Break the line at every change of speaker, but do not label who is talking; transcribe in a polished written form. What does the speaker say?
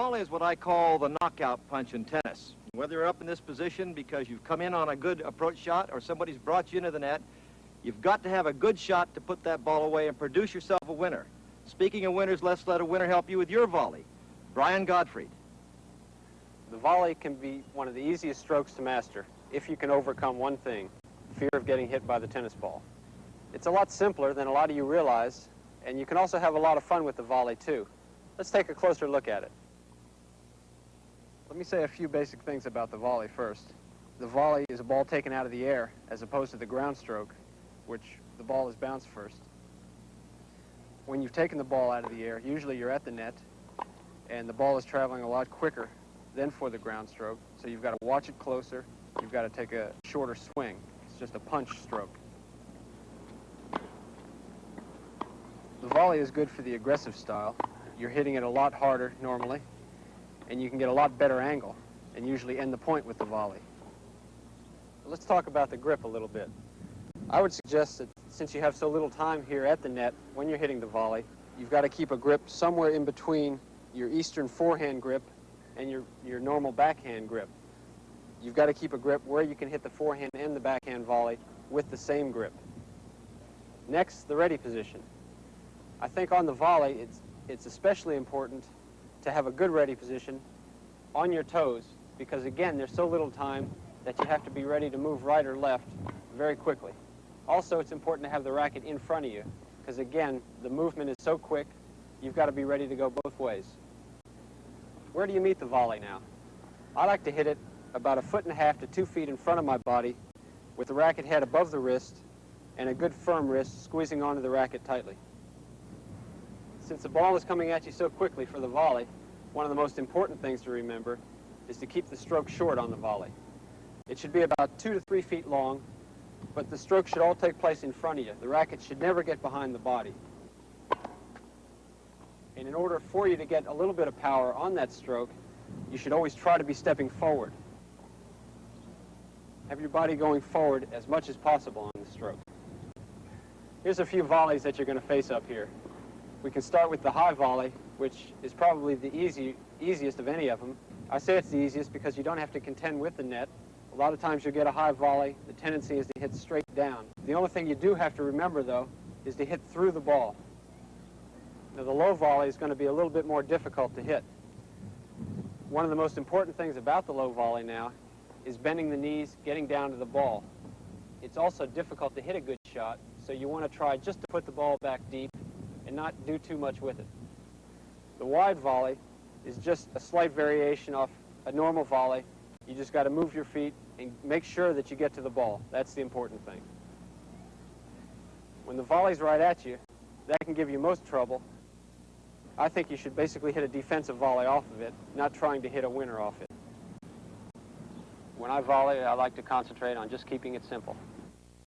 volley is what I call the knockout punch in tennis. Whether you're up in this position because you've come in on a good approach shot or somebody's brought you into the net, you've got to have a good shot to put that ball away and produce yourself a winner. Speaking of winners, let's let a winner help you with your volley. Brian Gottfried.
The volley can be one of the easiest strokes to master if you can overcome one thing, fear of getting hit by the tennis ball. It's a lot simpler than a lot of you realize, and you can also have a lot of fun with the volley too. Let's take a closer look at it. Let me say a few basic things about the volley first. The volley is a ball taken out of the air as opposed to the ground stroke, which the ball is bounced first. When you've taken the ball out of the air, usually you're at the net, and the ball is traveling a lot quicker than for the ground stroke, so you've got to watch it closer, you've got to take a shorter swing. It's just a punch stroke. The volley is good for the aggressive style. You're hitting it a lot harder normally, and you can get a lot better angle and usually end the point with the volley. Let's talk about the grip a little bit. I would suggest that since you have so little time here at the net when you're hitting the volley, you've got to keep a grip somewhere in between your Eastern forehand grip and your normal backhand grip. You've got to keep a grip where you can hit the forehand and the backhand volley with the same grip. Next, the ready position. I think on the volley, it's especially important to have a good ready position on your toes because, again, there's so little time that you have to be ready to move right or left very quickly. Also, it's important to have the racket in front of you because, again, the movement is so quick, you've got to be ready to go both ways. Where do you meet the volley now? I like to hit it about 1.5 feet to 2 feet in front of my body with the racket head above the wrist and a good firm wrist squeezing onto the racket tightly. Since the ball is coming at you so quickly for the volley, one of the most important things to remember is to keep the stroke short on the volley. It should be about 2 to 3 feet long, but the stroke should all take place in front of you. The racket should never get behind the body. And in order for you to get a little bit of power on that stroke, you should always try to be stepping forward. Have your body going forward as much as possible on the stroke. Here's a few volleys that you're going to face up here. We can start with the high volley, which is probably the easiest of any of them. I say it's the easiest because you don't have to contend with the net. A lot of times you'll get a high volley. The tendency is to hit straight down. The only thing you do have to remember, though, is to hit through the ball. Now, the low volley is going to be a little bit more difficult to hit. One of the most important things about the low volley now is bending the knees, getting down to the ball. It's also difficult to hit a good shot, so you want to try just to put the ball back deep and not do too much with it. The wide volley is just a slight variation off a normal volley. You just got to move your feet and make sure that you get to the ball. That's the important thing. When the volley's right at you, that can give you most trouble. I think you should basically hit a defensive volley off of it, not trying to hit a winner off it. When I volley, I like to concentrate on just keeping it simple.